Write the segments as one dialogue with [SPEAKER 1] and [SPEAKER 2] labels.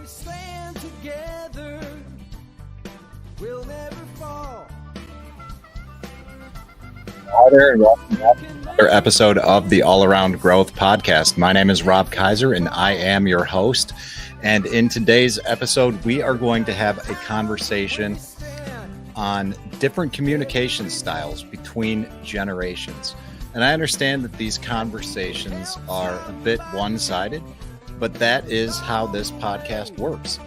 [SPEAKER 1] we stand together, we'll never fall.
[SPEAKER 2] Hi there, and welcome back to another episode of the All Around Growth Podcast. My name is Rob Kaiser, and I am your host. And in today's episode, we are going to have a conversation on different communication styles between generations. And I understand that these conversations are a bit one-sided, but that is how this podcast works.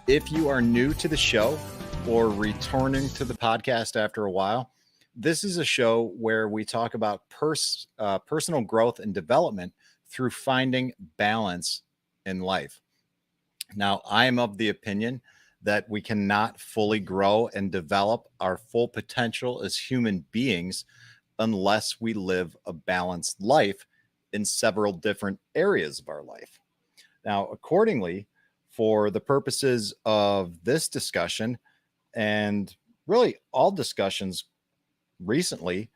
[SPEAKER 2] If you are new to the show or returning to the podcast after a while, this is a show where we talk about personal growth and development through finding balance in life. Now, I am of the opinion that we cannot fully grow and develop our full potential as human beings unless we live a balanced life in several different areas of our life. Now, accordingly, for the purposes of this discussion and really all discussions recently,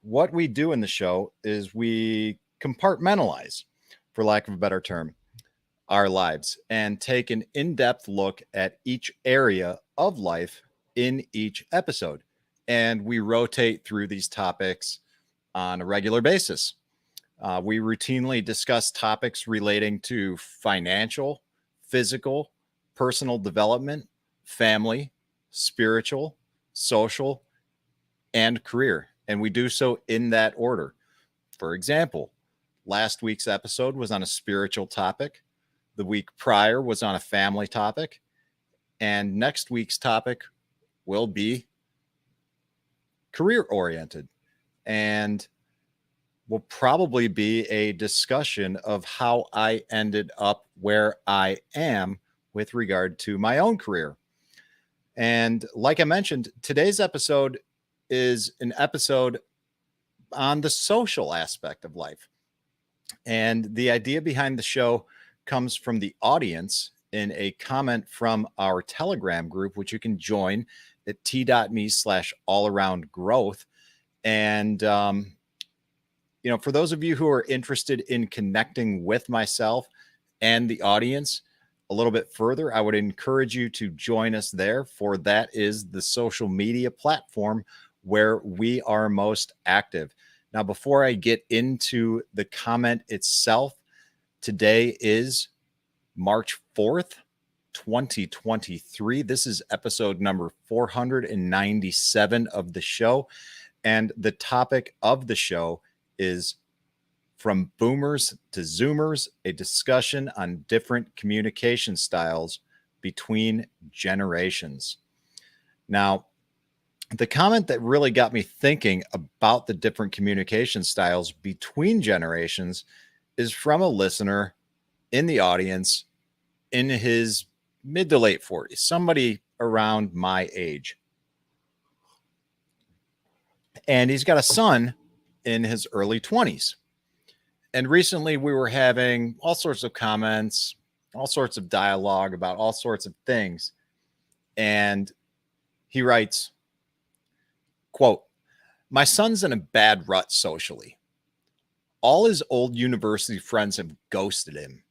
[SPEAKER 2] what we do in the show is we compartmentalize, for lack of a better term, our lives and take an in-depth look at each area of life in each episode. And we rotate through these topics on a regular basis. We routinely discuss topics relating to financial, physical, personal development, family, spiritual, social, and career. And we do so in that order. For example, last week's episode was on a spiritual topic. The week prior was on a family topic. And next week's topic will be career-oriented. And will probably be a discussion of how I ended up where I am with regard to my own career. And like I mentioned, today's episode is an episode on the social aspect of life. And the idea behind the show comes from the audience in a comment from our Telegram group, which you can join at t.me/allaroundgrowth. And, for those of you who are interested in connecting with myself and the audience a little bit further, I would encourage you to join us there, for that is the social media platform where we are most active. Now, before I get into the comment itself, today is March 4th, 2023. This is episode number 497 of the show. And the topic of the show is From Boomers to Zoomers, a discussion on different communication styles between generations. Now, the comment that really got me thinking about the different communication styles between generations is from a listener in the audience in his mid to late 40s, somebody around my age. And he's got a son in his early 20s. And recently we were having all sorts of comments, all sorts of dialogue about all sorts of things. And he writes, quote, "My son's in a bad rut socially. All his old university friends have ghosted him.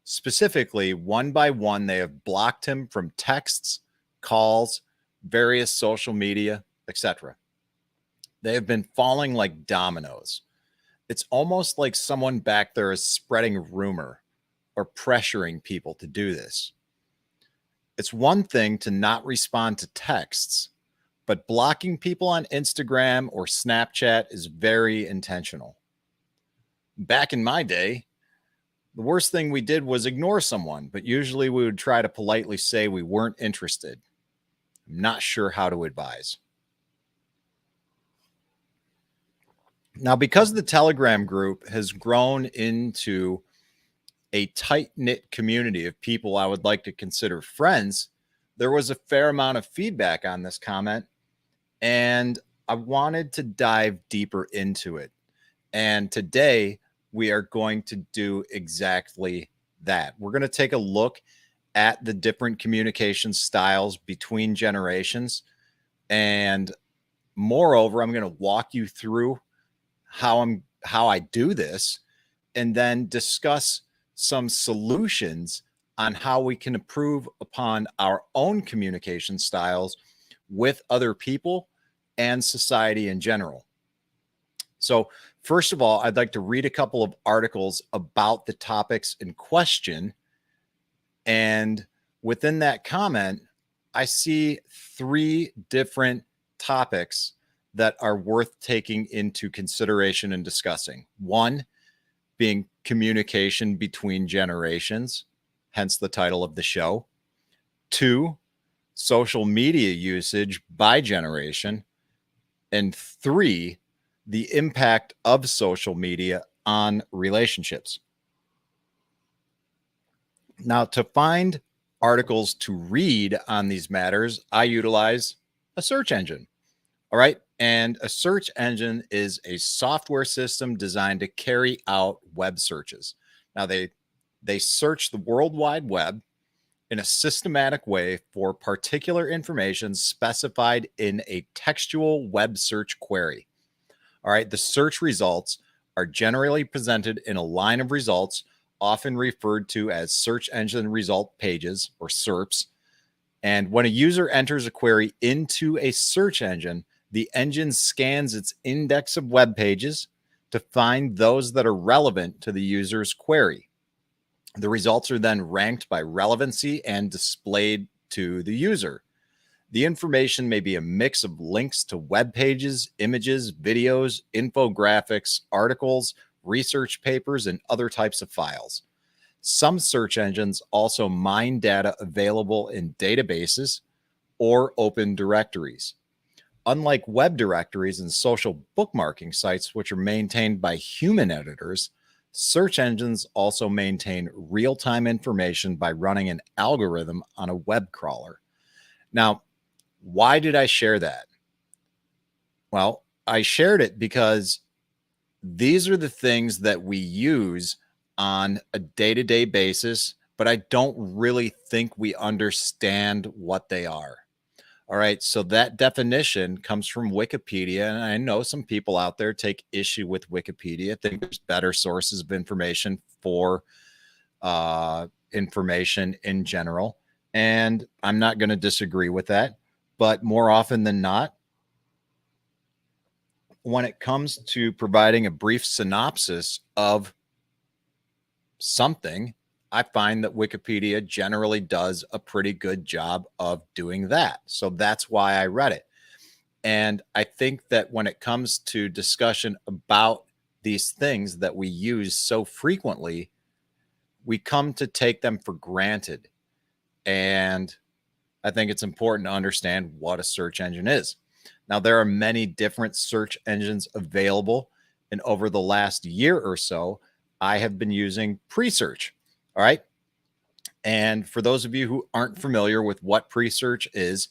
[SPEAKER 2] Specifically, one by one, they have blocked him from texts, calls, various social media, etc. They have been falling like dominoes. It's almost like someone back there is spreading rumor or pressuring people to do this. It's one thing to not respond to texts, but blocking people on Instagram or Snapchat is very intentional. Back in my day, the worst thing we did was ignore someone, but usually we would try to politely say we weren't interested. I'm not sure how to advise." Now, because the Telegram group has grown into a tight-knit community of people I would like to consider friends, there was a fair amount of feedback on this comment, and I wanted to dive deeper into it. And today we are going to do exactly that. We're going to take a look at the different communication styles between generations. And moreover, I'm going to walk you through how I do this, and then discuss some solutions on how we can improve upon our own communication styles with other people and society in general. So, first of all, I'd like to read a couple of articles about the topics in question. And within that comment, I see 3 different topics that are worth taking into consideration and discussing. One being communication between generations, hence the title of the show. 2, social media usage by generation. And 3, the impact of social media on relationships. Now, to find articles to read on these matters, I utilize a search engine. All right. And a search engine is a software system designed to carry out web searches. Now, they search the World Wide Web in a systematic way for particular information specified in a textual web search query. All right. The search results are generally presented in a line of results, often referred to as search engine result pages or SERPs. And when a user enters a query into a search engine, the engine scans its index of web pages to find those that are relevant to the user's query. The results are then ranked by relevancy and displayed to the user. The information may be a mix of links to web pages, images, videos, infographics, articles, research papers, and other types of files. Some search engines also mine data available in databases or open directories. Unlike web directories and social bookmarking sites, which are maintained by human editors, search engines also maintain real-time information by running an algorithm on a web crawler. Now, why did I share that? Well, I shared it because these are the things that we use on a day-to-day basis, but I don't really think we understand what they are. All right, so that definition comes from Wikipedia, and I know some people out there take issue with Wikipedia, think there's better sources of information for information in general, and I'm not going to disagree with that. But more often than not, when it comes to providing a brief synopsis of something, I find that Wikipedia generally does a pretty good job of doing that. So that's why I read it. And I think that when it comes to discussion about these things that we use so frequently, we come to take them for granted. And I think it's important to understand what a search engine is. Now, there are many different search engines available. And over the last year or so, I have been using Presearch. All right. And for those of you who aren't familiar with what Presearch is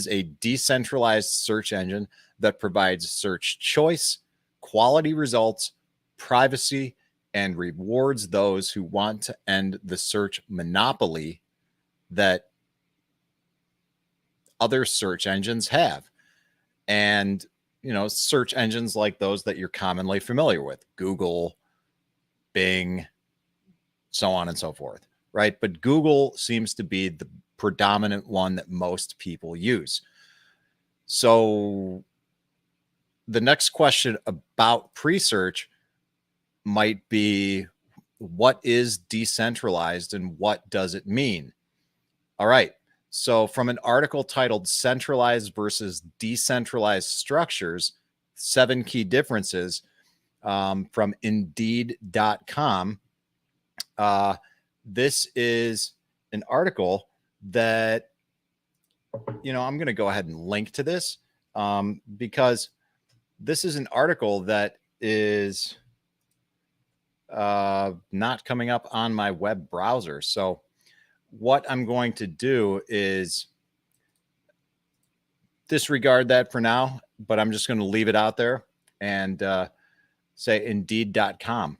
[SPEAKER 2] a decentralized search engine that provides search choice, quality results, privacy, and rewards those who want to end the search monopoly that other search engines have. And, search engines like those that you're commonly familiar with, Google, Bing, so on and so forth, right? But Google seems to be the predominant one that most people use. So the next question about Presearch might be, what is decentralized and what does it mean? All right. So from an article titled Centralized versus Decentralized Structures, 7 Key Differences, from Indeed.com, this is an article that, I'm going to go ahead and link to this because this is an article that is not coming up on my web browser. So what I'm going to do is disregard that for now, but I'm just going to leave it out there and say Indeed.com.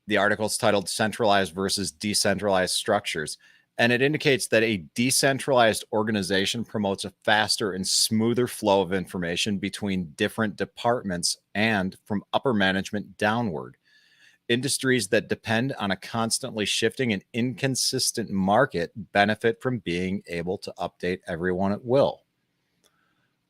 [SPEAKER 2] The article is titled Centralized versus Decentralized Structures, and it indicates that a decentralized organization promotes a faster and smoother flow of information between different departments and from upper management downward. Industries that depend on a constantly shifting and inconsistent market benefit from being able to update everyone at will.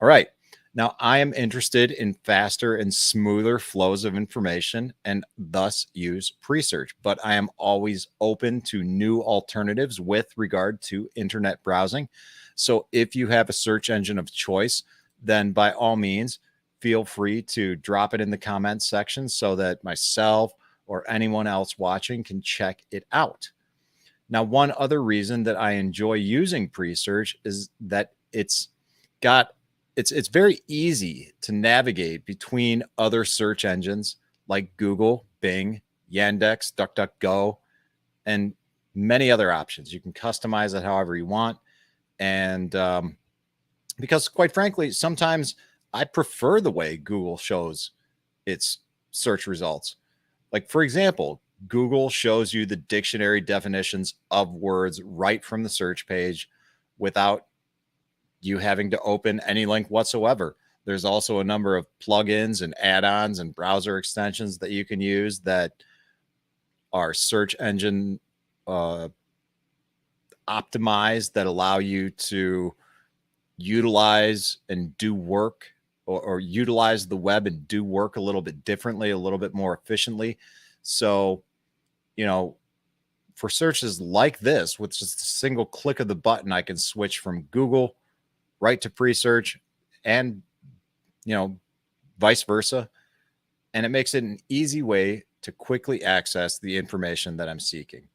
[SPEAKER 2] All right. Now, I am interested in faster and smoother flows of information and thus use pre-search, but I am always open to new alternatives with regard to internet browsing. So if you have a search engine of choice, then by all means, feel free to drop it in the comments section so that myself or anyone else watching can check it out. Now, one other reason that I enjoy using pre-search is that it's very easy to navigate between other search engines like Google, Bing, Yandex, DuckDuckGo, and many other options. You can customize it however you want. And because quite frankly, sometimes I prefer the way Google shows its search results. Like, for example, Google shows you the dictionary definitions of words right from the search page without you having to open any link whatsoever. There's also a number of plugins and add-ons and browser extensions that you can use that are search engine optimized that allow you to utilize and do work or utilize the web and do work a little bit differently, a little bit more efficiently. So, for searches like this, with just a single click of the button, I can switch from Google right to pre-search and, vice versa. And it makes it an easy way to quickly access the information that I'm seeking.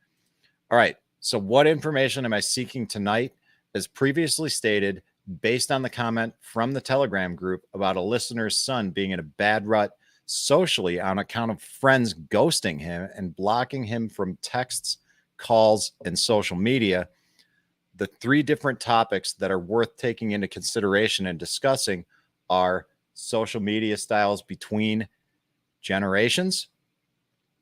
[SPEAKER 2] All right. So what information am I seeking tonight? As previously stated, based on the comment from the Telegram group about a listener's son being in a bad rut socially on account of friends ghosting him and blocking him from texts, calls, and social media, the three different topics that are worth taking into consideration and discussing are social media styles between generations,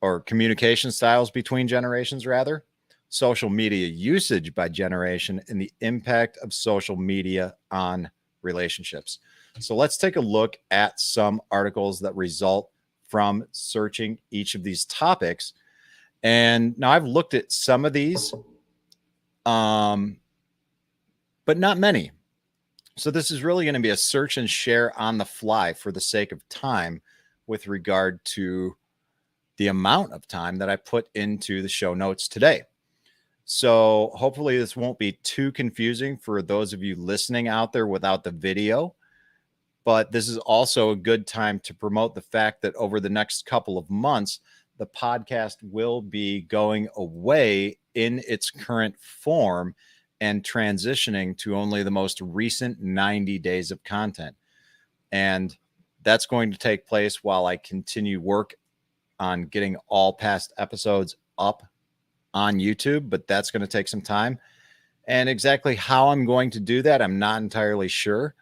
[SPEAKER 2] or communication styles between generations, rather, social media usage by generation, and the impact of social media on relationships. So let's take a look at some articles that result from searching each of these topics. And now I've looked at some of these, but not many. So this is really going to be a search and share on the fly for the sake of time with regard to the amount of time that I put into the show notes today. So hopefully this won't be too confusing for those of you listening out there without the video. But this is also a good time to promote the fact that over the next couple of months, the podcast will be going away in its current form and transitioning to only the most recent 90 days of content. And that's going to take place while I continue work on getting all past episodes up on YouTube, but that's going to take some time. And exactly how I'm going to do that, I'm not entirely sure,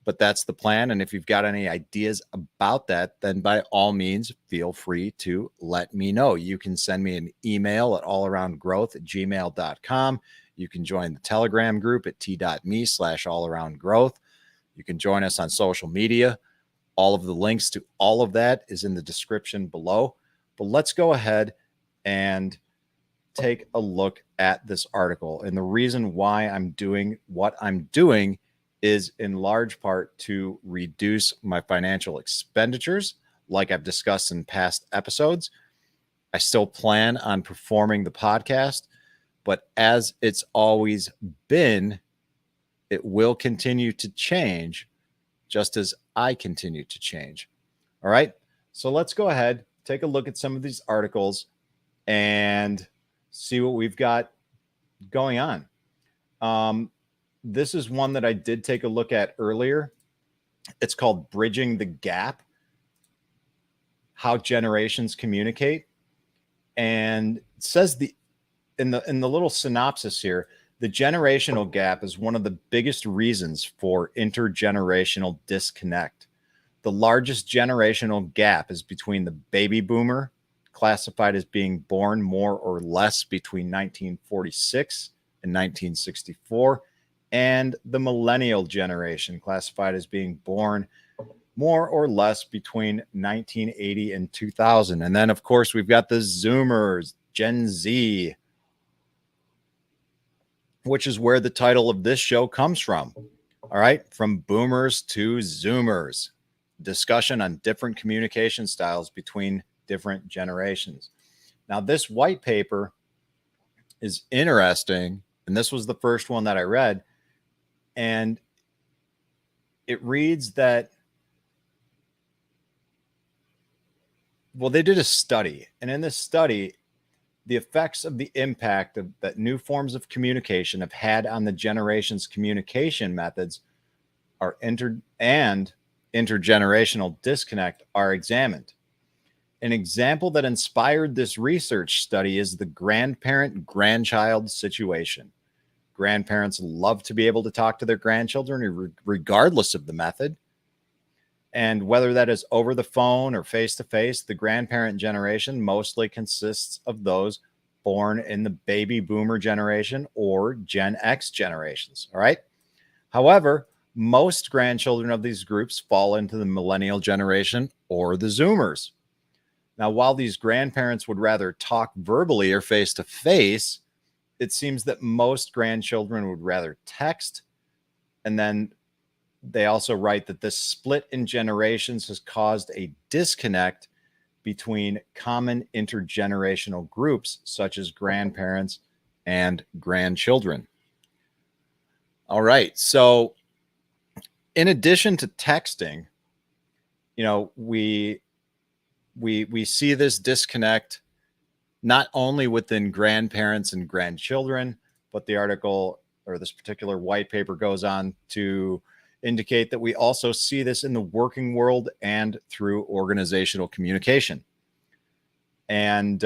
[SPEAKER 2] but that's the plan. And if you've got any ideas about that, then by all means, feel free to let me know. You can send me an email at allaroundgrowth@gmail.com. You can join the Telegram group at t.me/allaroundgrowth. You can join us on social media. All of the links to all of that is in the description below. But let's go ahead and take a look at this article. And the reason why I'm doing what I'm doing is in large part to reduce my financial expenditures, like I've discussed in past episodes. I still plan on performing the podcast, but as it's always been, it will continue to change just as I continue to change. All right. So let's go ahead, take a look at some of these articles and see what we've got going on. This is one that I did take a look at earlier. It's called Bridging the Gap: How Generations Communicate. And it says in the little synopsis here, the generational gap is one of the biggest reasons for intergenerational disconnect. The largest generational gap is between the baby boomer, classified as being born more or less between 1946 and 1964, and the millennial generation, classified as being born more or less between 1980 and 2000. And then, of course, we've got the Zoomers, Gen Z, which is where the title of this show comes from. All right, from boomers to Zoomers, discussion on different communication styles between different generations. Now, this white paper is interesting, and this was the first one that I read, and it reads that, well, they did a study, and in this study, the effects of the impact of that new forms of communication have had on the generation's communication methods are intergenerational disconnect are examined. An example that inspired this research study is the grandparent-grandchild situation. Grandparents love to be able to talk to their grandchildren regardless of the method. And whether that is over the phone or face-to-face, the grandparent generation mostly consists of those born in the baby boomer generation or Gen X generations. All right. However, most grandchildren of these groups fall into the millennial generation or the Zoomers. Now, while these grandparents would rather talk verbally or face-to-face, it seems that most grandchildren would rather text. And then they also write that this split in generations has caused a disconnect between common intergenerational groups, such as grandparents and grandchildren. All right. So in addition to texting, we see this disconnect not only within grandparents and grandchildren, but the article or this particular white paper goes on to indicate that we also see this in the working world and through organizational communication. And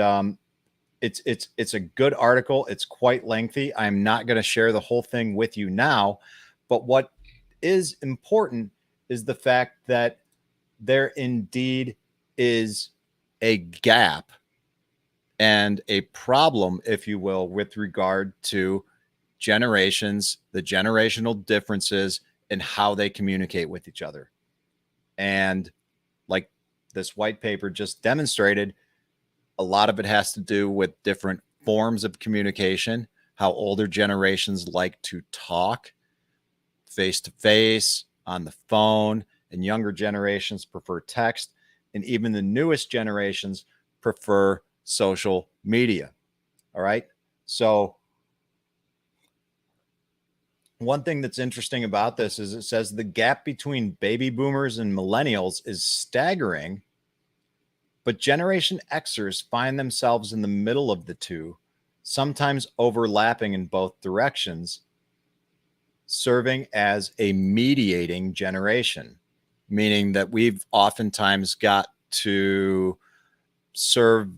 [SPEAKER 2] it's a good article. It's quite lengthy. I'm not going to share the whole thing with you now, but what is important is the fact that there indeed is a gap and a problem, if you will, with regard to generations, the generational differences in how they communicate with each other. And like this white paper just demonstrated, a lot of it has to do with different forms of communication, how older generations like to talk face to face, on the phone, and younger generations prefer text, and even the newest generations prefer social media. All right. So one thing that's interesting about this is it says the gap between baby boomers and millennials is staggering, but Generation Xers find themselves in the middle of the two, sometimes overlapping in both directions, serving as a mediating generation, meaning that we've oftentimes got to serve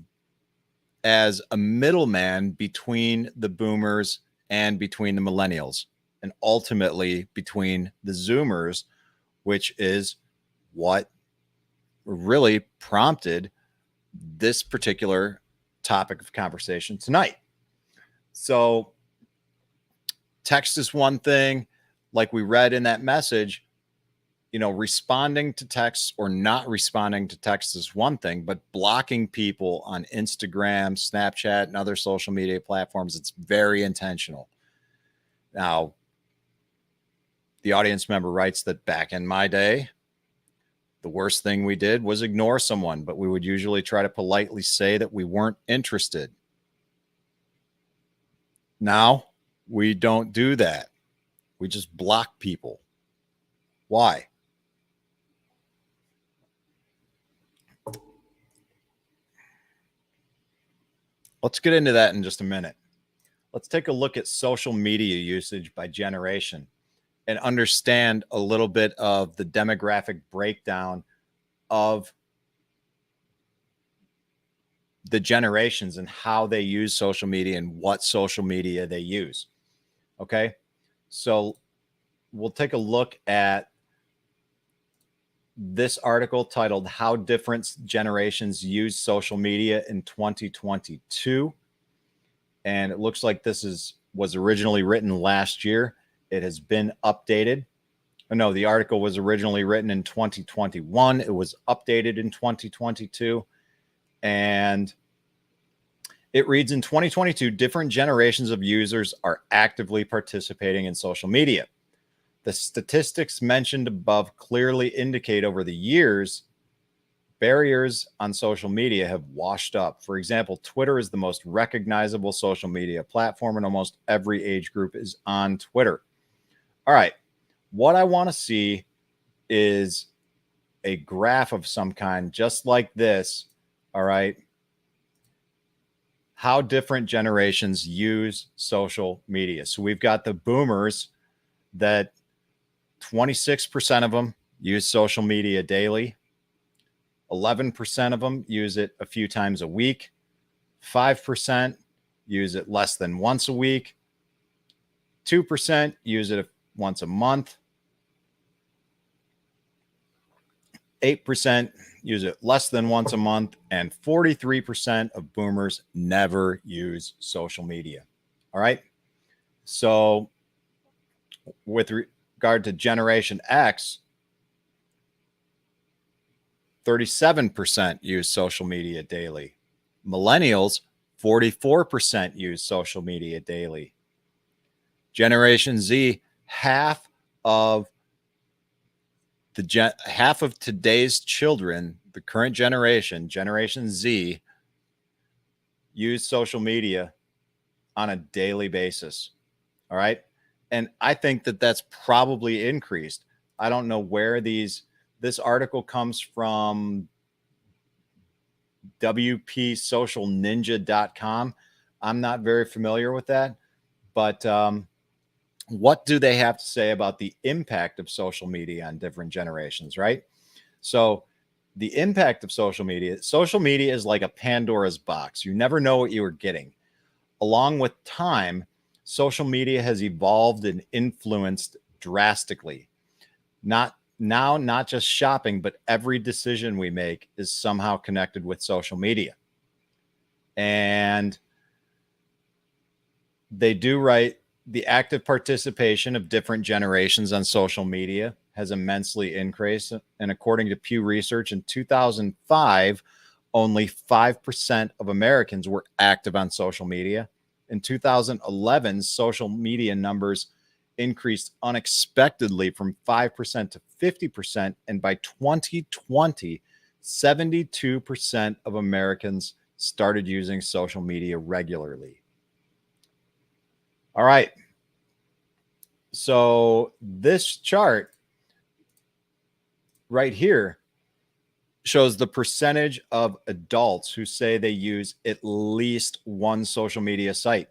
[SPEAKER 2] as a middleman between the boomers and between the millennials, and ultimately between the Zoomers, which is what really prompted this particular topic of conversation tonight. So text is one thing, like we read in that message, responding to texts or not responding to texts is one thing, but blocking people on Instagram, Snapchat, and other social media platforms, it's very intentional. Now, the audience member writes that back in my day, the worst thing we did was ignore someone, but we would usually try to politely say that we weren't interested. Now, we don't do that. We just block people. Why? Let's get into that in just a minute. Let's take a look at social media usage by generation and understand a little bit of the demographic breakdown of the generations and how they use social media and what social media they use. Okay, so we'll take a look at this article titled How Different Generations Use Social Media in 2022. And it looks like this was originally written last year. It has been updated. No, the article was originally written in 2021. It was updated in 2022. And it reads, in 2022, different generations of users are actively participating in social media. The statistics mentioned above clearly indicate over the years, barriers on social media have washed up. For example, Twitter is the most recognizable social media platform, and almost every age group is on Twitter. All right. What I want to see is a graph of some kind, just like this. All right. How different generations use social media. So we've got the boomers that 26% of them use social media daily. 11% of them use it a few times a week. 5% use it less than once a week. 2% use it once a month. 8% use it less than once a month, and 43% of boomers never use social media. All right. So with regard to Generation X, 37% use social media daily. Millennials, 44% use social media daily. Generation Z, half of today's children, the current generation, Generation Z, use social media on a daily basis. All right. And I think that that's probably increased. I don't know where this article comes from, wpsocialninja.com. I'm not very familiar with that, but what do they have to say about the impact of social media on different generations, right? So the impact of social media is like a Pandora's box. You never know what you are getting. Along with time, social media has evolved and influenced drastically. Not just shopping, but every decision we make is somehow connected with social media. And they do write, the active participation of different generations on social media has immensely increased. And according to Pew Research, in 2005, only 5% of Americans were active on social media. In 2011, social media numbers increased unexpectedly from 5% to 50%. And by 2020, 72% of Americans started using social media regularly. All right. So this chart right here shows the percentage of adults who say they use at least one social media site.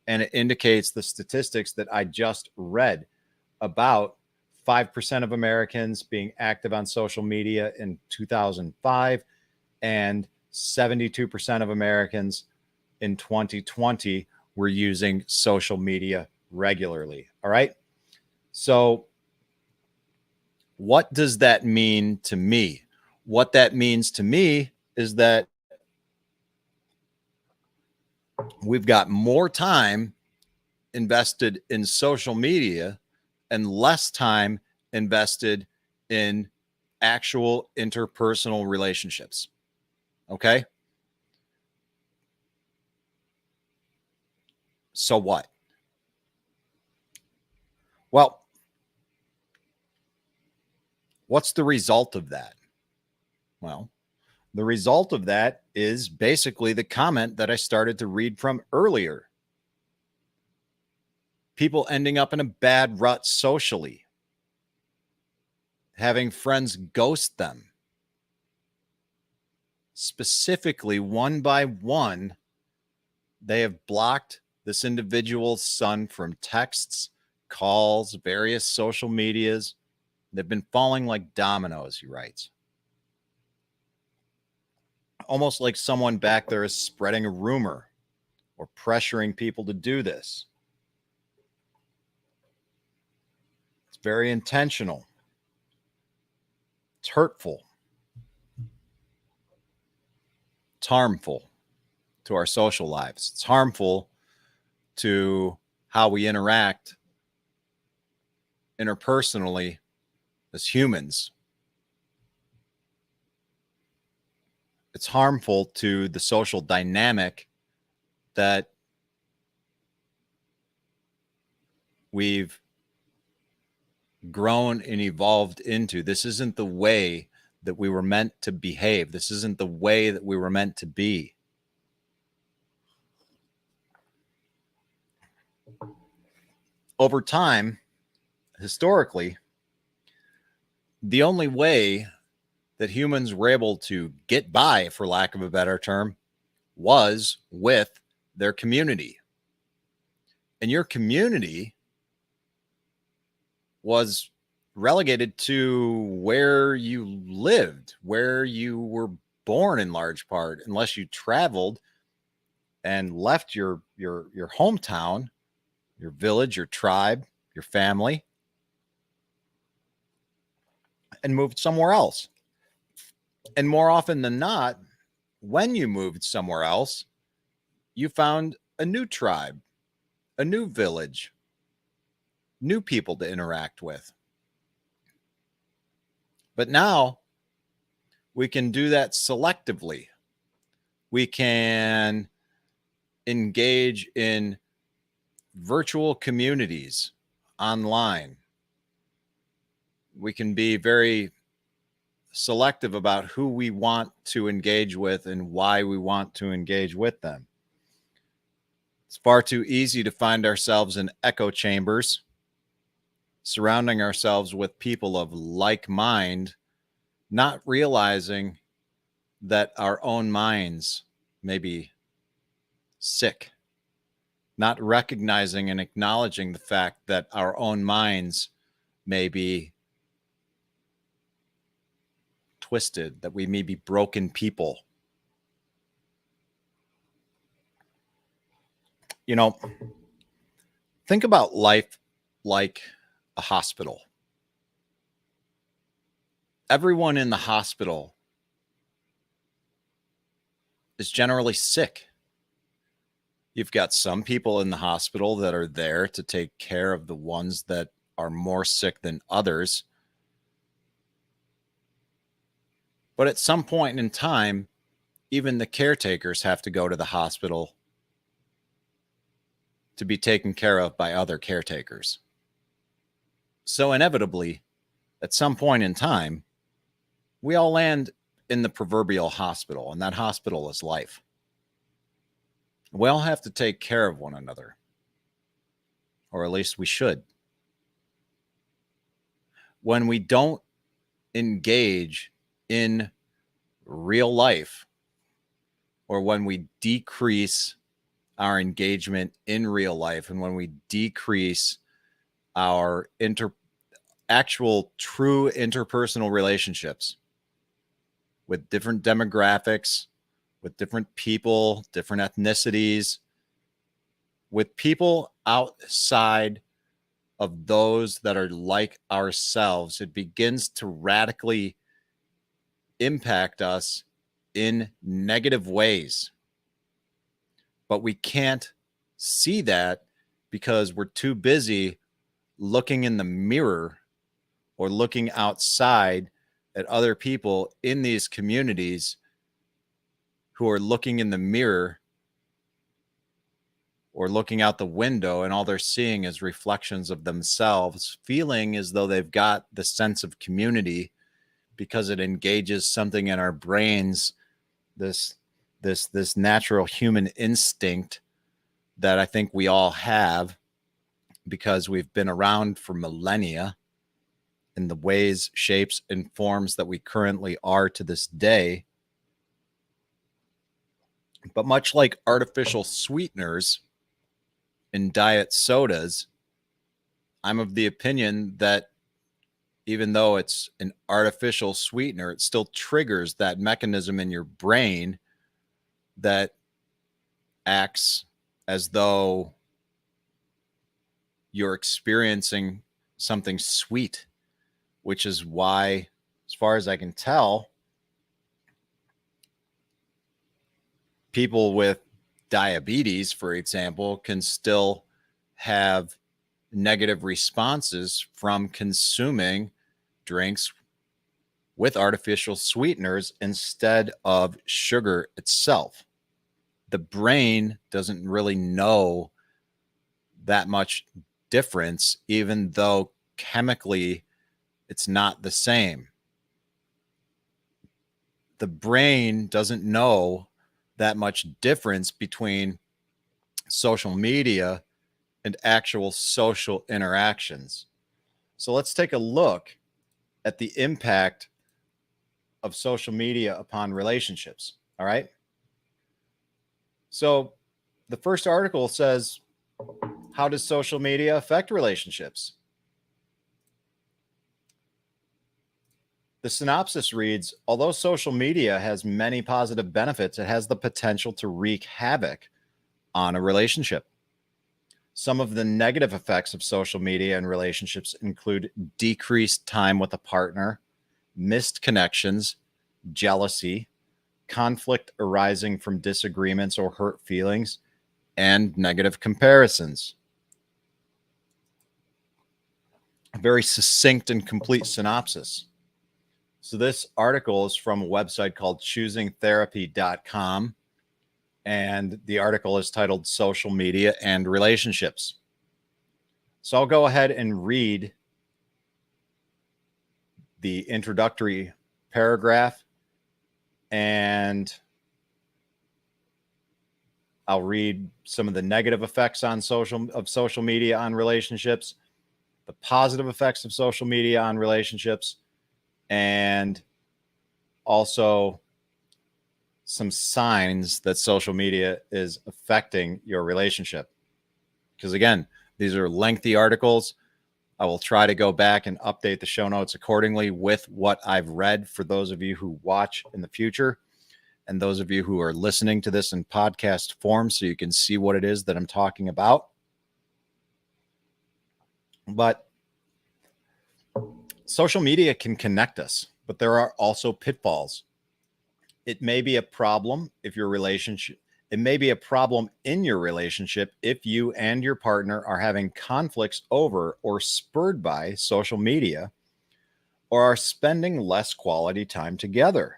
[SPEAKER 2] And it indicates the statistics that I just read about 5% of Americans being active on social media in 2005 and 72% of Americans in 2020 were using social media regularly. All right. So what does that mean to me? What that means to me is that we've got more time invested in social media and less time invested in actual interpersonal relationships. Okay. So what? Well, what's the result of that? Well, the result of that is basically the comment that I started to read from earlier. People ending up in a bad rut socially, having friends ghost them. Specifically, one by one, they have blocked this individual's son from texts, calls, various social medias. They've been falling like dominoes, he writes. Almost like someone back there is spreading a rumor or pressuring people to do this. It's very intentional. It's hurtful. It's harmful to our social lives. It's harmful to how we interact interpersonally as humans. It's harmful to the social dynamic that we've grown and evolved into. This isn't the way that we were meant to behave. This isn't the way that we were meant to be. Over time, historically, the only way that humans were able to get by, for lack of a better term, was with their community. And your community was relegated to where you lived, where you were born in large part, unless you traveled and left your hometown, your village, your tribe, your family, and moved somewhere else. And more often than not, when you moved somewhere else, you found a new tribe, a new village, new people to interact with. But now we can do that selectively. We can engage in virtual communities online. We can be very selective about who we want to engage with and why we want to engage with them. It's far too easy to find ourselves in echo chambers, surrounding ourselves with people of like mind, not realizing that our own minds may be sick, not recognizing and acknowledging the fact that our own minds may be twisted, that we may be broken people. You know, think about life like a hospital. Everyone in the hospital is generally sick. You've got some people in the hospital that are there to take care of the ones that are more sick than others. But at some point in time, even the caretakers have to go to the hospital to be taken care of by other caretakers. So inevitably, at some point in time, we all land in the proverbial hospital, and that hospital is life. We all have to take care of one another, or at least we should. When we don't engage in real life, or when we decrease our engagement in real life, and when we decrease our actual true interpersonal relationships with different demographics, with different people, different ethnicities, with people outside of those that are like ourselves, it begins to radically impact us in negative ways. But we can't see that because we're too busy looking in the mirror or looking outside at other people in these communities who are looking in the mirror or looking out the window, and all they're seeing is reflections of themselves, feeling as though they've got the sense of community because it engages something in our brains, this natural human instinct that I think we all have because we've been around for millennia in the ways, shapes, and forms that we currently are to this day. But much like artificial sweeteners in diet sodas, I'm of the opinion that even though it's an artificial sweetener, it still triggers that mechanism in your brain that acts as though you're experiencing something sweet, which is why, as far as I can tell, people with diabetes, for example, can still have negative responses from consuming drinks with artificial sweeteners instead of sugar itself. The brain doesn't really know that much difference, even though chemically it's not the same. The brain doesn't know that much difference between social media and actual social interactions. So let's take a look at the impact of social media upon relationships. All right. So the first article says, how does social media affect relationships? The synopsis reads, although social media has many positive benefits, it has the potential to wreak havoc on a relationship. Some of the negative effects of social media and relationships include decreased time with a partner, missed connections, jealousy, conflict arising from disagreements or hurt feelings, and negative comparisons. A very succinct and complete synopsis. So this article is from a website called choosingtherapy.com, and the article is titled Social Media and Relationships. So I'll go ahead and read the introductory paragraph, and I'll read some of the negative effects on social media on relationships, the positive effects of social media on relationships, and also some signs that social media is affecting your relationship. Because again, these are lengthy articles. I will try to go back and update the show notes accordingly with what I've read for those of you who watch in the future and those of you who are listening to this in podcast form so you can see what it is that I'm talking about. But social media can connect us, but there are also pitfalls. It may be a problem if your relationship, it may be a problem in your relationship if you and your partner are having conflicts over or spurred by social media or are spending less quality time together.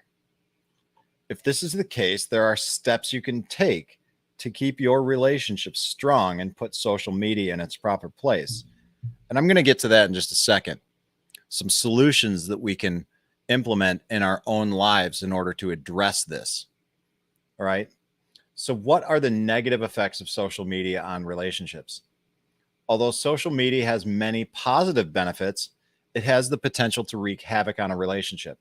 [SPEAKER 2] If this is the case, there are steps you can take to keep your relationship strong and put social media in its proper place. And I'm going to get to that in just a second. Some solutions that we can implement in our own lives in order to address this. All right. So what are the negative effects of social media on relationships? Although social media has many positive benefits, it has the potential to wreak havoc on a relationship.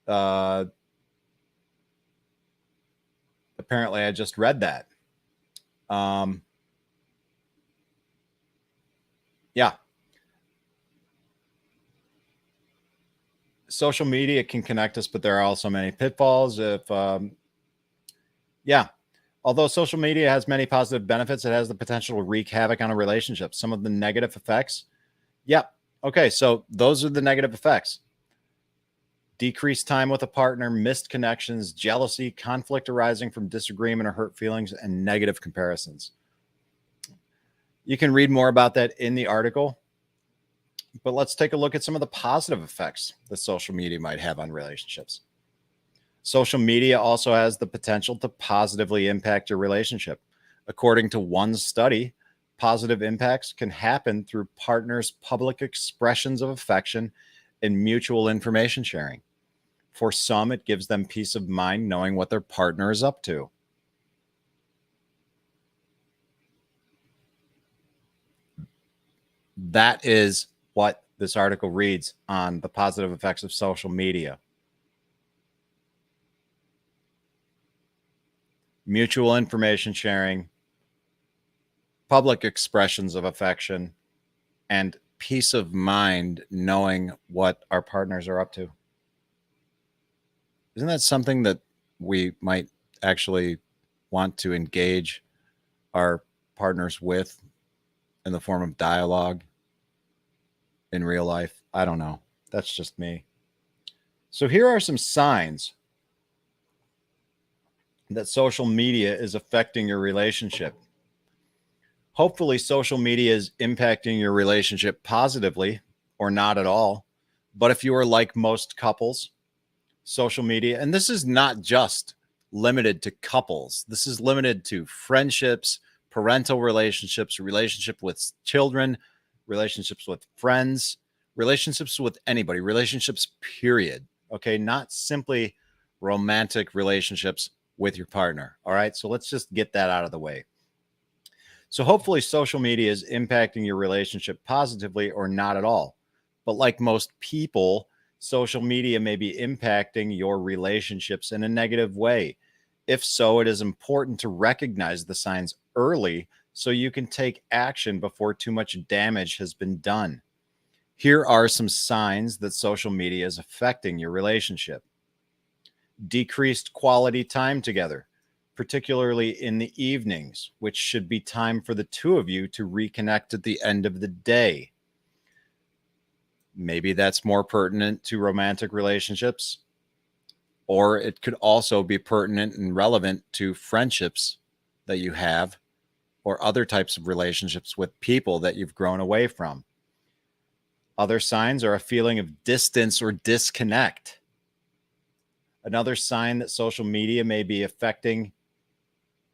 [SPEAKER 2] Apparently, I just read that. Yeah. Social media can connect us, but there are also many pitfalls. Although social media has many positive benefits, it has the potential to wreak havoc on a relationship. Some of the negative effects. Okay, so those are the negative effects. Decreased time with a partner, missed connections, jealousy, conflict arising from disagreement or hurt feelings, and negative comparisons. You can read more about that in the article, but let's take a look at some of the positive effects that social media might have on relationships. Social media also has the potential to positively impact your relationship. According to one study, positive impacts can happen through partners' public expressions of affection and mutual information sharing. For some, it gives them peace of mind knowing what their partner is up to. That is what this article reads on the positive effects of social media. Mutual information sharing, public expressions of affection, and peace of mind knowing what our partners are up to. Isn't that something that we might actually want to engage our partners with in the form of dialogue in real life? I don't know. That's just me. So here are some signs that social media is affecting your relationship. Hopefully, social media is impacting your relationship positively or not at all. But if you are like most couples, social media, and this is not just limited to couples, this is limited to friendships, parental relationships, relationship with children, relationships with friends, relationships with anybody, relationships, period. Okay. Not simply romantic relationships with your partner. All right. So let's just get that out of the way. So hopefully social media is impacting your relationship positively or not at all. But like most people, social media may be impacting your relationships in a negative way. If so, it is important to recognize the signs early so you can take action before too much damage has been done. Here are some signs that social media is affecting your relationship. Decreased quality time together, particularly in the evenings, which should be time for the two of you to reconnect at the end of the day. Maybe that's more pertinent to romantic relationships, or it could also be pertinent and relevant to friendships that you have or other types of relationships with people that you've grown away from. Other signs are a feeling of distance or disconnect. Another sign that social media may be affecting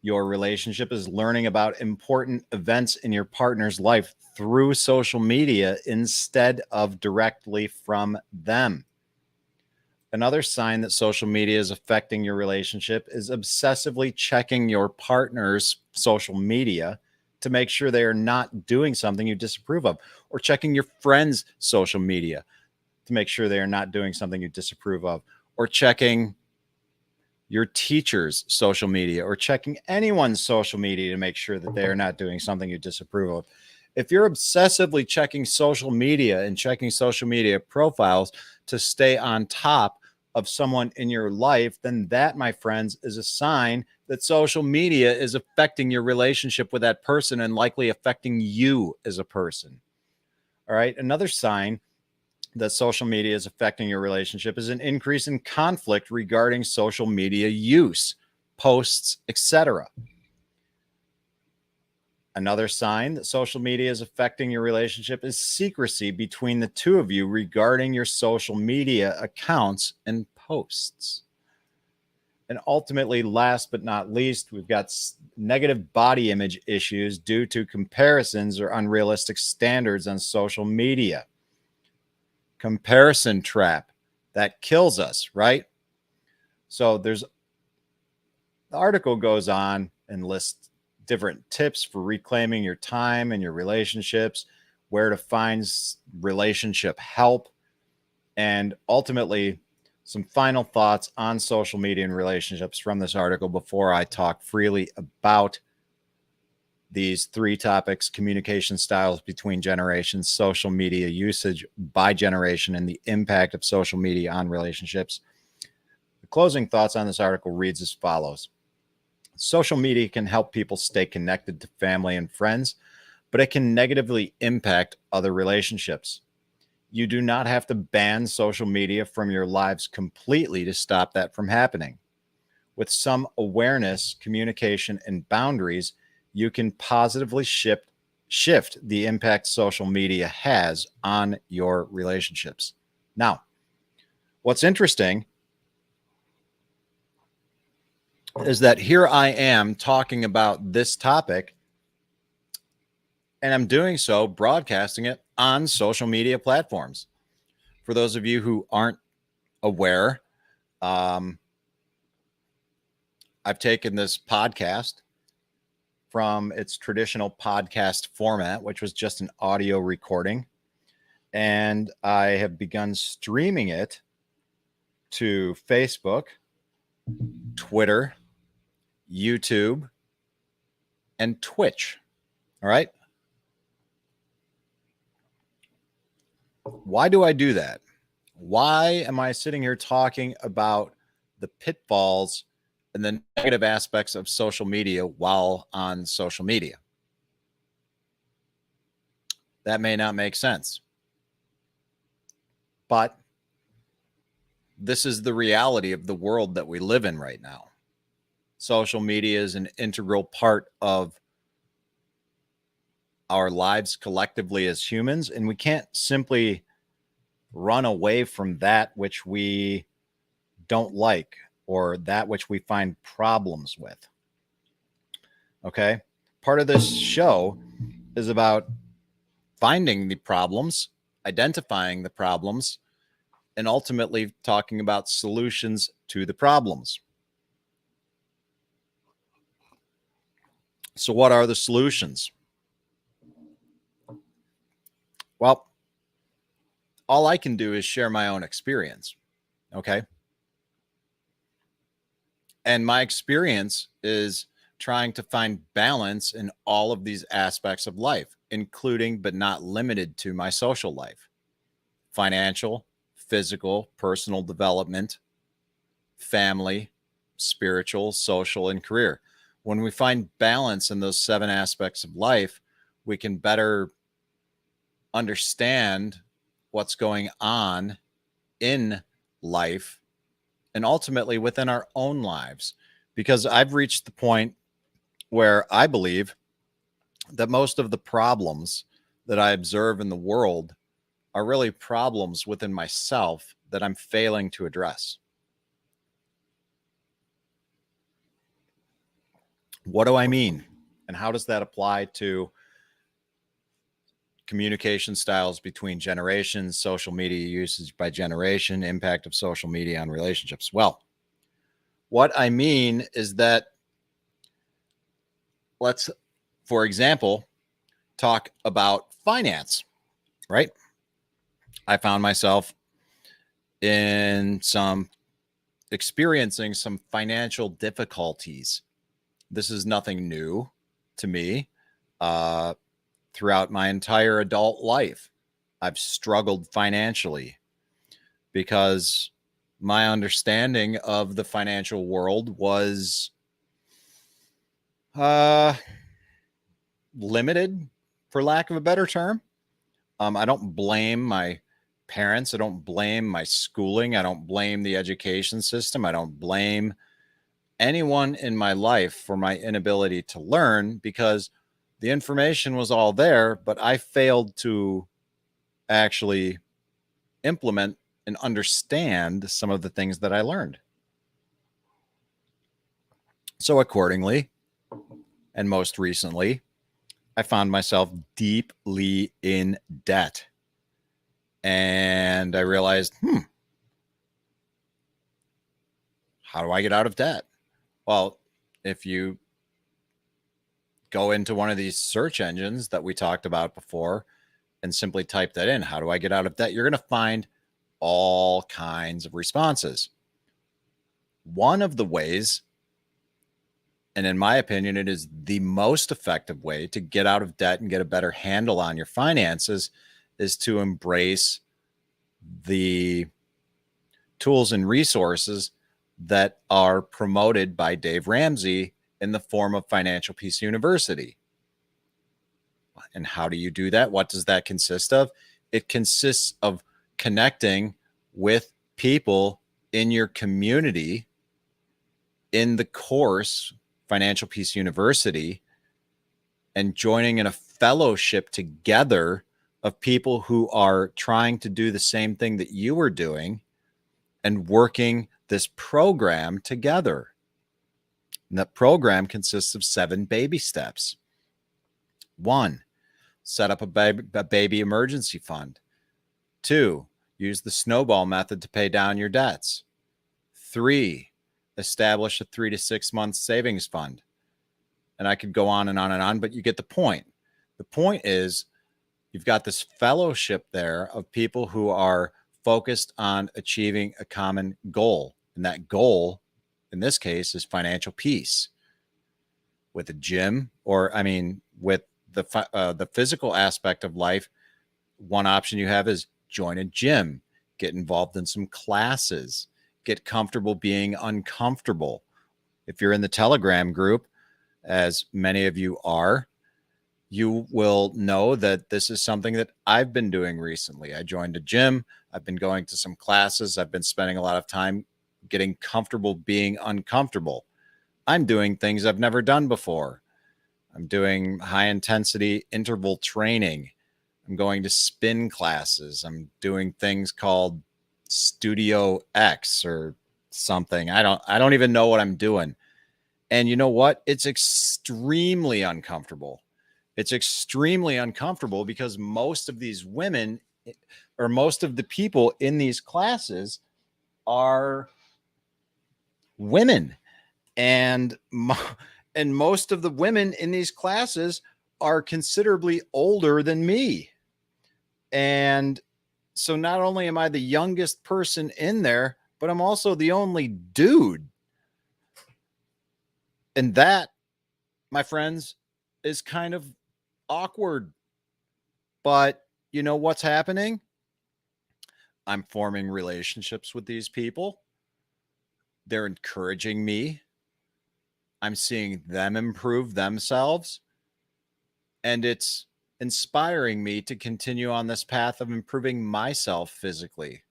[SPEAKER 2] your relationship is learning about important events in your partner's life through social media instead of directly from them. Another sign that social media is affecting your relationship is obsessively checking your partner's social media to make sure they are not doing something you disapprove of, or checking your friend's social media to make sure they are not doing something you disapprove of, or checking your teacher's social media, or checking anyone's social media to make sure that they are not doing something you disapprove of. If you're obsessively checking social media and checking social media profiles to stay on top of someone in your life, then that, my friends, is a sign that social media is affecting your relationship with that person and likely affecting you as a person. All right. Another sign that social media is affecting your relationship is an increase in conflict regarding social media use, posts, etc. Another sign that social media is affecting your relationship is secrecy between the two of you regarding your social media accounts and posts. And ultimately, last but not least, we've got negative body image issues due to comparisons or unrealistic standards on social media. Comparison trap that kills us, right? So the article goes on and lists different tips for reclaiming your time and your relationships, where to find relationship help, and ultimately some final thoughts on social media and relationships from this article before I talk freely about these three topics: communication styles between generations, social media usage by generation, and the impact of social media on relationships. The closing thoughts on this article reads as follows. Social media can help people stay connected to family and friends, but it can negatively impact other relationships. You do not have to ban social media from your lives completely to stop that from happening. With some awareness, communication, and boundaries, you can positively shift the impact social media has on your relationships. Now, what's interesting is that here I am talking about this topic, and I'm doing so broadcasting it on social media platforms. For those of you who aren't aware, I've taken this podcast from its traditional podcast format, which was just an audio recording, and I have begun streaming it to Facebook, Twitter, YouTube, and Twitch. All right. Why do I do that? Why am I sitting here talking about the pitfalls and the negative aspects of social media while on social media? That may not make sense, but this is the reality of the world that we live in right now. Social media is an integral part of our lives collectively as humans, and we can't simply run away from that which we don't like or that which we find problems with. Okay. Part of this show is about finding the problems, identifying the problems, and ultimately talking about solutions to the problems. So, what are the solutions? Well, all I can do is share my own experience. Okay. And my experience is trying to find balance in all of these aspects of life, including but not limited to my social life, financial, physical, personal development, family, spiritual, social, and career. When we find balance in those 7 aspects of life, we can better understand what's going on in life and ultimately within our own lives. Because I've reached the point where I believe that most of the problems that I observe in the world are really problems within myself that I'm failing to address. What do I mean? And how does that apply to communication styles between generations, social media usage by generation, impact of social media on relationships? Well, what I mean is that let's, for example, talk about finance, right? I found myself experiencing some financial difficulties. This is nothing new to me. Throughout my entire adult life, I've struggled financially because my understanding of the financial world was limited, for lack of a better term. I don't blame my parents. I don't blame my schooling. I don't blame the education system. I don't blame anyone in my life for my inability to learn because the information was all there, but I failed to actually implement and understand some of the things that I learned. So accordingly, and most recently, I found myself deeply in debt. And I realized, how do I get out of debt? Well, if you go into one of these search engines that we talked about before and simply type that in, how do I get out of debt? You're going to find all kinds of responses. One of the ways, and in my opinion, it is the most effective way to get out of debt and get a better handle on your finances, is to embrace the tools and resources that are promoted by Dave Ramsey in the form of Financial Peace University. And how do you do that? What does that consist of? It consists of connecting with people in your community in the course Financial Peace University and joining in a fellowship together of people who are trying to do the same thing that you are doing and working this program together. And that program consists of 7 baby steps. 1, set up a baby emergency fund. 2, use the snowball method to pay down your debts. 3, establish a 3 to 6 month savings fund. And I could go on and on and on, but you get the point. The point is you've got this fellowship there of people who are focused on achieving a common goal. And that goal, in this case, is financial peace. With a gym, with the physical aspect of life, one option you have is join a gym, get involved in some classes, get comfortable being uncomfortable. If you're in the Telegram group, as many of you are, you will know that this is something that I've been doing recently. I joined a gym. I've been going to some classes. I've been spending a lot of time getting comfortable being uncomfortable. I'm doing things I've never done before. I'm doing high intensity interval training. I'm going to spin classes. I'm doing things called Studio X or something. I don't even know what I'm doing. And you know what? It's extremely uncomfortable. It's extremely uncomfortable because most of these women or most of the people in these classes are women. And and most of the women in these classes are considerably older than me. And so not only am I the youngest person in there, but I'm also the only dude. And that, my friends, is kind of awkward. But you know what's happening? I'm forming relationships with these people. They're encouraging me. I'm seeing them improve themselves. And it's inspiring me to continue on this path of improving myself physically.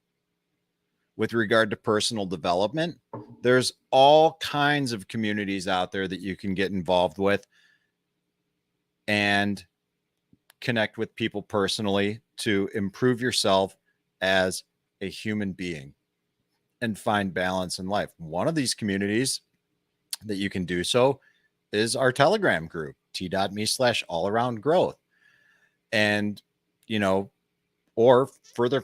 [SPEAKER 2] With regard to personal development, there's all kinds of communities out there that you can get involved with and connect with people personally to improve yourself as a human being and find balance in life. One of these communities that you can do so is our Telegram group, t.me/allaroundgrowth. And, you know, or further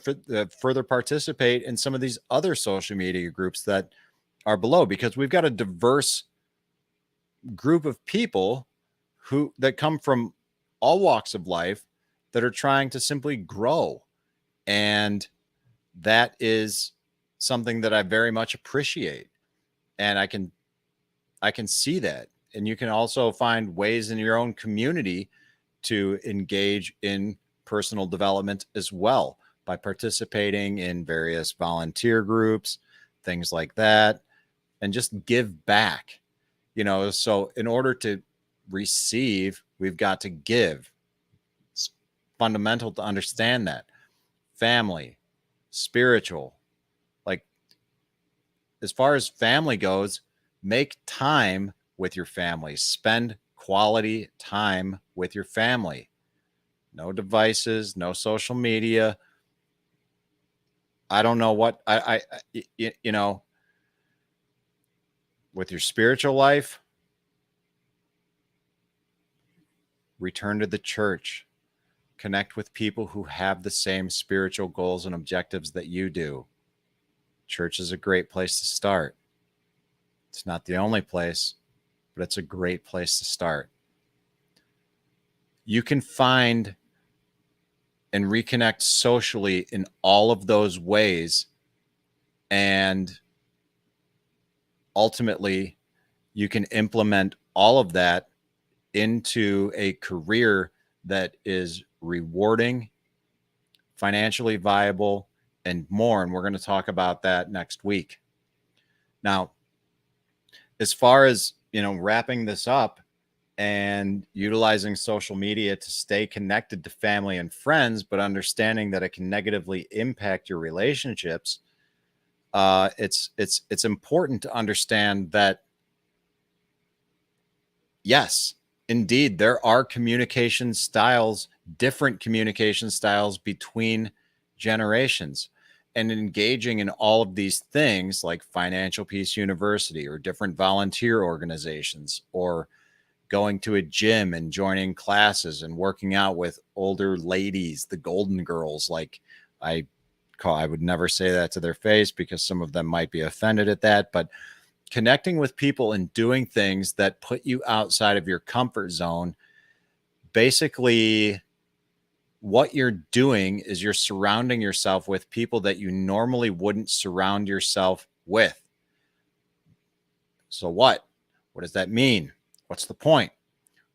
[SPEAKER 2] participate in some of these other social media groups that are below, because we've got a diverse group of people that come from all walks of life that are trying to simply grow. And that is something that I very much appreciate. And I can see that. And you can also find ways in your own community to engage in personal development as well by participating in various volunteer groups, things like that, and just give back. So in order to receive, we've got to give. It's fundamental to understand that. Family, spiritual, like as far as family goes, make time with your family. Spend quality time with your family. No devices, no social media. I don't know what with your spiritual life, return to the church. Connect with people who have the same spiritual goals and objectives that you do. Church is a great place to start. It's not the only place, but it's a great place to start. You can find and reconnect socially in all of those ways. And ultimately, you can implement all of that into a career that is rewarding, financially viable, and more. And we're going to talk about that next week. Now, as far as, wrapping this up and utilizing social media to stay connected to family and friends, but understanding that it can negatively impact your relationships, it's important to understand that, yes, indeed, there are different communication styles between generations. And engaging in all of these things like Financial Peace University or different volunteer organizations, or going to a gym and joining classes and working out with older ladies, the Golden Girls, like I would never say that to their face because some of them might be offended at that, but connecting with people and doing things that put you outside of your comfort zone. Basically, what you're doing is you're surrounding yourself with people that you normally wouldn't surround yourself with. So what? What does that mean? What's the point?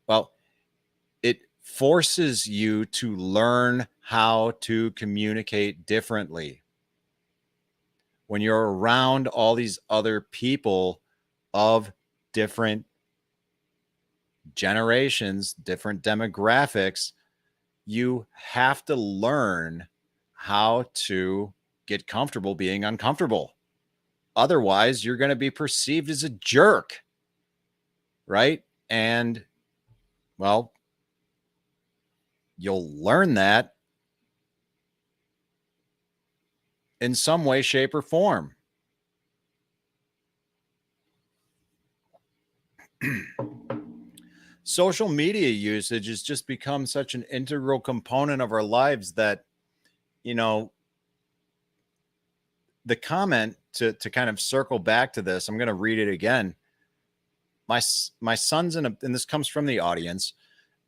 [SPEAKER 2] Well, it forces you to learn how to communicate differently. When you're around all these other people of different generations, different demographics, you have to learn how to get comfortable being uncomfortable. Otherwise, you're going to be perceived as a jerk, right? And, well, you'll learn that in some way, shape, or form. Social media usage has just become such an integral component of our lives that, you know, the comment to kind of circle back to this, I'm going to read it again. My son's and this comes from the audience.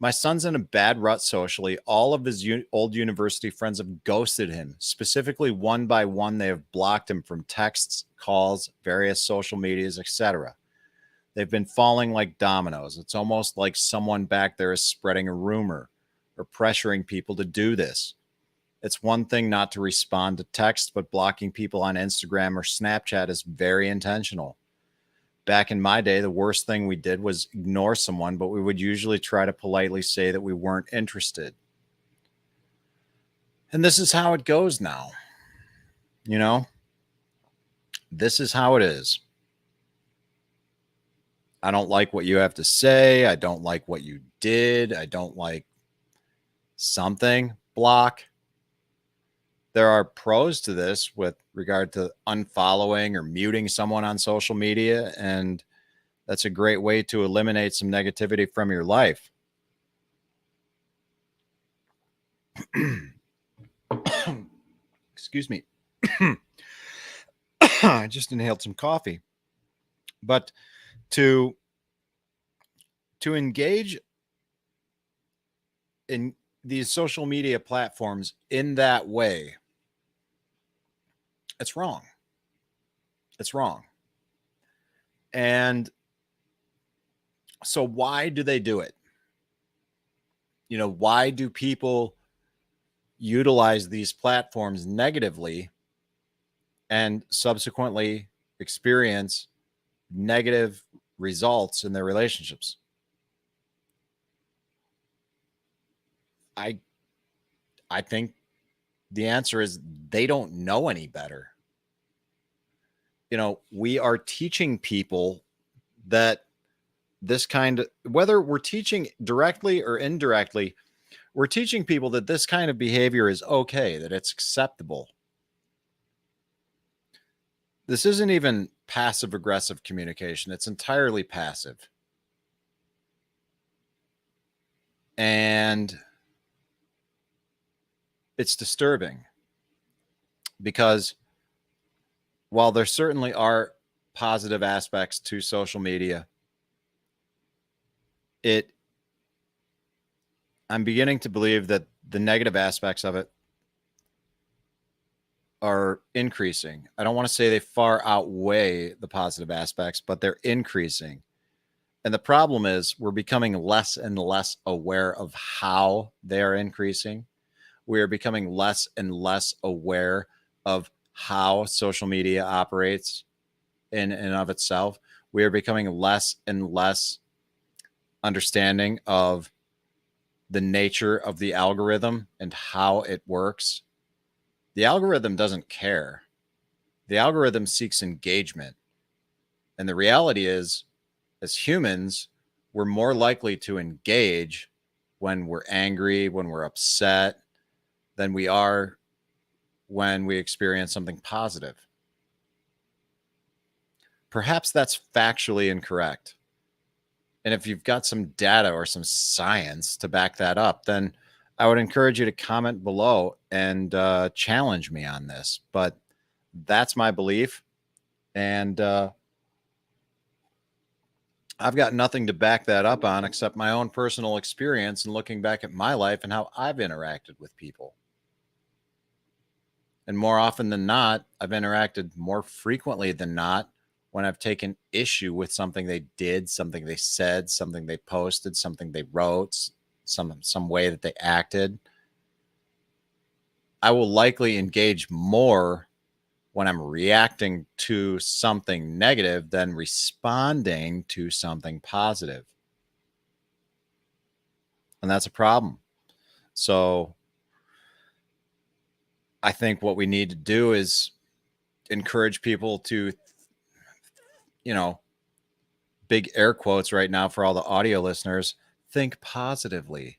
[SPEAKER 2] My son's in a bad rut socially. All of his old university friends have ghosted him. Specifically, one by one, they have blocked him from texts, calls, various social medias, etc. They've been falling like dominoes. It's almost like someone back there is spreading a rumor or pressuring people to do this. It's one thing not to respond to text, but blocking people on Instagram or Snapchat is very intentional. Back in my day, the worst thing we did was ignore someone, but we would usually try to politely say that we weren't interested. And this is how it goes now. You know, this is how it is. I don't like what you have to say. I don't like what you did. I don't like something. Block. There are pros to this with regard to unfollowing or muting someone on social media, and that's a great way to eliminate some negativity from your life. Excuse me. I just inhaled some coffee. But to engage in these social media platforms in that way, it's wrong. It's wrong. And so why do they do it? You know, why do people utilize these platforms negatively and subsequently experience negative results in their relationships? I think the answer is they don't know any better. You know, we are teaching people that this kind of, whether we're teaching directly or indirectly, we're teaching people that this kind of behavior is okay, that it's acceptable. This isn't even passive aggressive communication. It's entirely passive. And it's disturbing because while there certainly are positive aspects to social media, I'm beginning to believe that the negative aspects of it are increasing. I don't want to say they far outweigh the positive aspects, but they're increasing. And the problem is we're becoming less and less aware of how they are increasing. We are becoming less and less aware of how social media operates in and of itself. We are becoming less and less understanding of the nature of the algorithm and how it works. The algorithm doesn't care. The algorithm seeks engagement. And the reality is, as humans, we're more likely to engage when we're angry, when we're upset, than we are when we experience something positive. Perhaps that's factually incorrect. And if you've got some data or some science to back that up, then I would encourage you to comment below and challenge me on this. But that's my belief. And I've got nothing to back that up on except my own personal experience and looking back at my life and how I've interacted with people. And more often than not, I've interacted more frequently than not when I've taken issue with something they did, something they said, something they posted, something they wrote, some way that they acted. I will likely engage more when I'm reacting to something negative than responding to something positive. And that's a problem. So I think what we need to do is encourage people to, you know, big air quotes right now for all the audio listeners, think positively.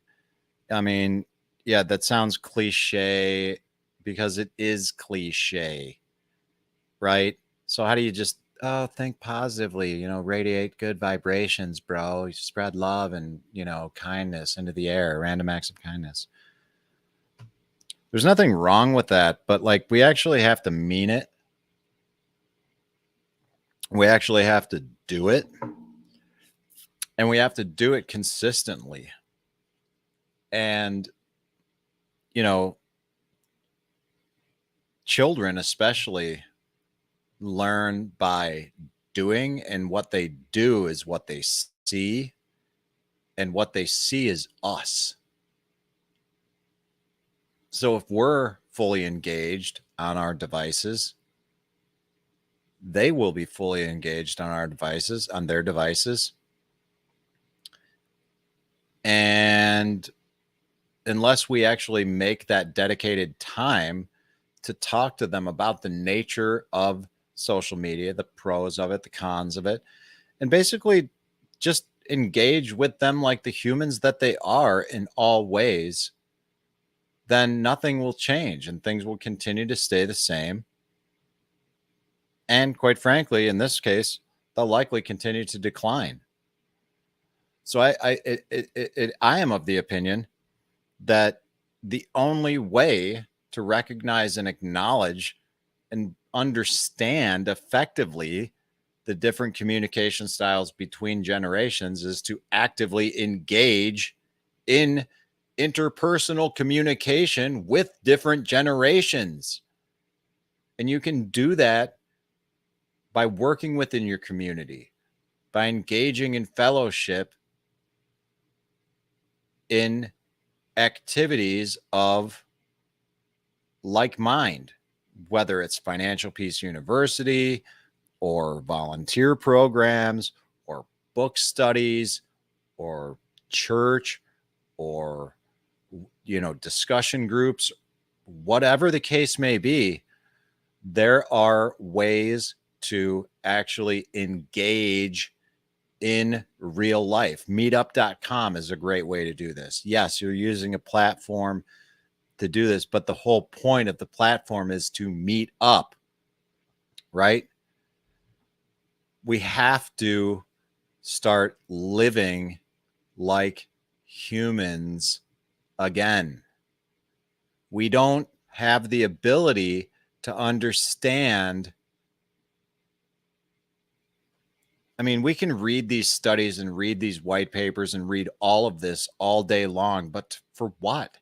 [SPEAKER 2] I mean, yeah, that sounds cliche, because it is cliche, right? So how do you just think positively, radiate good vibrations, bro. You spread love and, kindness into the air, random acts of kindness. There's nothing wrong with that, but like we actually have to mean it. We actually have to do it. And we have to do it consistently. And, children especially learn by doing, and what they do is what they see, and what they see is us. So if we're fully engaged on our devices, they will be fully engaged on their devices. And unless we actually make that dedicated time to talk to them about the nature of social media, the pros of it, the cons of it, and basically just engage with them like the humans that they are in all ways, then nothing will change and things will continue to stay the same. And quite frankly, in this case, they'll likely continue to decline. So I am of the opinion that the only way to recognize and acknowledge and understand effectively the different communication styles between generations is to actively engage in interpersonal communication with different generations. And you can do that by working within your community, by engaging in fellowship in activities of like mind, whether it's Financial Peace University or volunteer programs or book studies or church or discussion groups, whatever the case may be. There are ways to actually engage in real life. Meetup.com is a great way to do this. Yes, you're using a platform to do this, but the whole point of the platform is to meet up, right? We have to start living like humans again. We don't have the ability to understand. I mean, we can read these studies and read these white papers and read all of this all day long, but for what?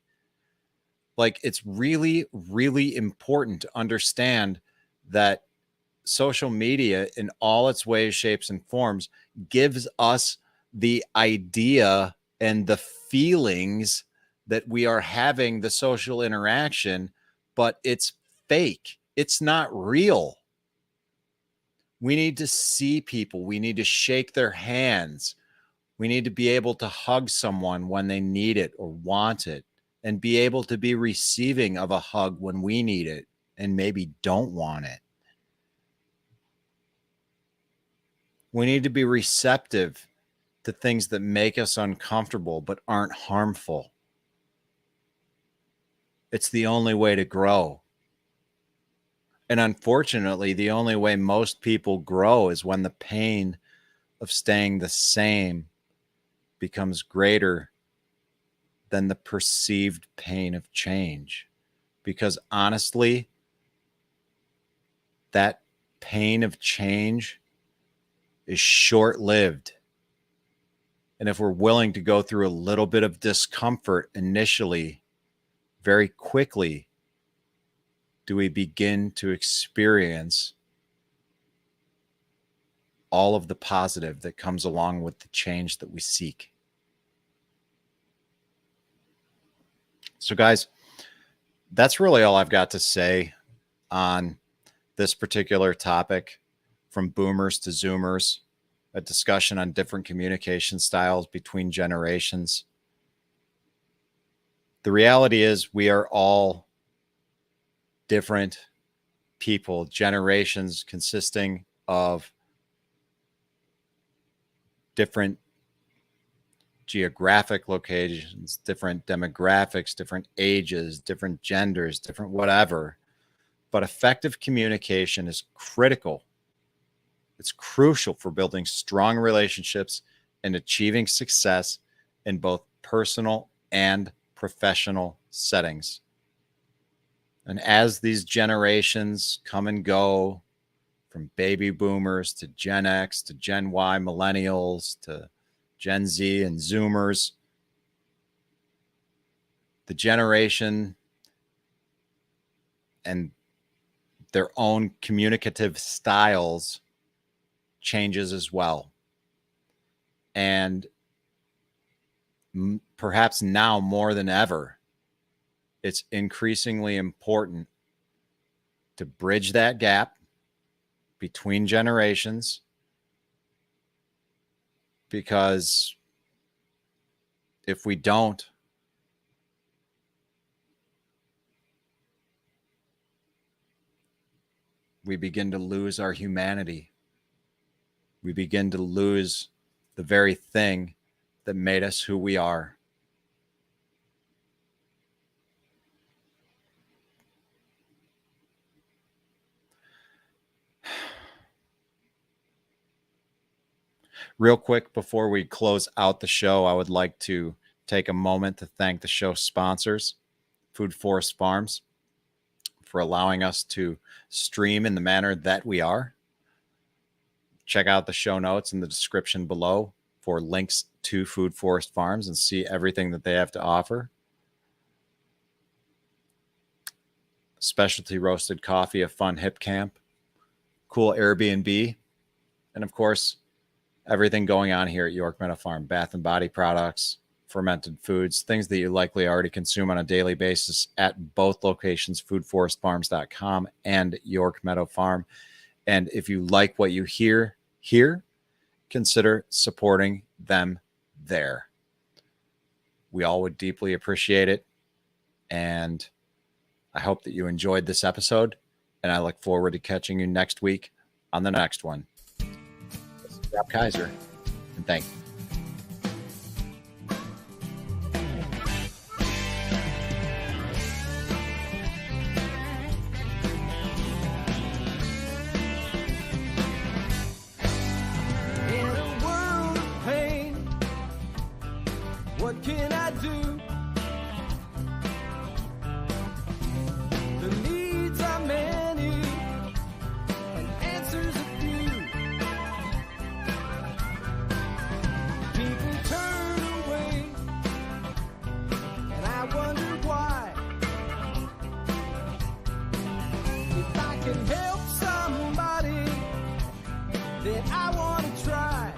[SPEAKER 2] Like, it's really, really important to understand that social media in all its ways, shapes, and forms gives us the idea and the feelings that we are having the social interaction, but it's fake. It's not real. We need to see people. We need to shake their hands. We need to be able to hug someone when they need it or want it, and be able to be receiving of a hug when we need it and maybe don't want it. We need to be receptive to things that make us uncomfortable but aren't harmful. It's the only way to grow. And unfortunately, the only way most people grow is when the pain of staying the same becomes greater than the perceived pain of change. Because honestly, that pain of change is short-lived. And if we're willing to go through a little bit of discomfort initially, very quickly do we begin to experience all of the positive that comes along with the change that we seek. So guys, that's really all I've got to say on this particular topic, from boomers to zoomers, a discussion on different communication styles between generations. The reality is we are all different people, generations consisting of different geographic locations, different demographics, different ages, different genders, different whatever. But effective communication is critical. It's crucial for building strong relationships and achieving success in both personal and professional settings. And as these generations come and go, from baby boomers to Gen X to Gen Y millennials to Gen Z and Zoomers, the generation and their own communicative styles changes as well. And perhaps now more than ever, it's increasingly important to bridge that gap between generations, because if we don't, we begin to lose our humanity. We begin to lose the very thing that made us who we are. Real quick, before we close out the show, I would like to take a moment to thank the show sponsors, Food Forest Farms, for allowing us to stream in the manner that we are. Check out the show notes in the description below for links to Food Forest Farms and see everything that they have to offer. Specialty roasted coffee, a fun hip camp, cool Airbnb, and of course, everything going on here at York Meadow Farm, bath and body products, fermented foods, things that you likely already consume on a daily basis at both locations, foodforestfarms.com and York Meadow Farm. And if you like what you hear here, consider supporting them there. We all would deeply appreciate it. And I hope that you enjoyed this episode, and I look forward to catching you next week on the next one. This is Rob Kaiser, and thank you.
[SPEAKER 1] In a world of pain, what can I do? The needs are many and answers are few. People turn away and I wonder why. If I can help somebody, then I want to try.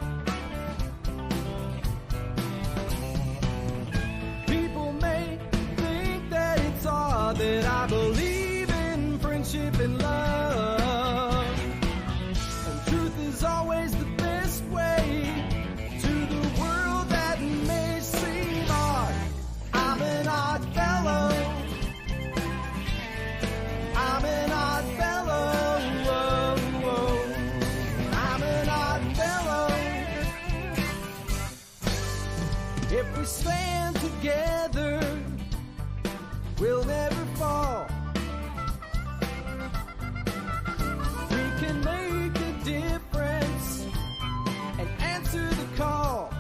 [SPEAKER 1] People may think that it's odd that I believe in friendship and love. And truth is always the best way to the world that may seem odd. I'm an odd fellow. I'm an odd fellow. Whoa, whoa. I'm an odd fellow. If we stand together, we'll never fall. We can make a difference and answer the call.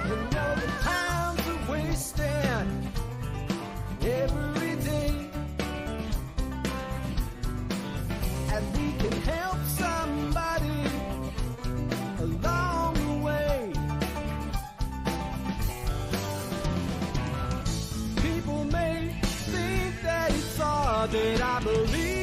[SPEAKER 1] You know the times are wasting every day, and we can help somebody along the way. People may think that it's odd that I believe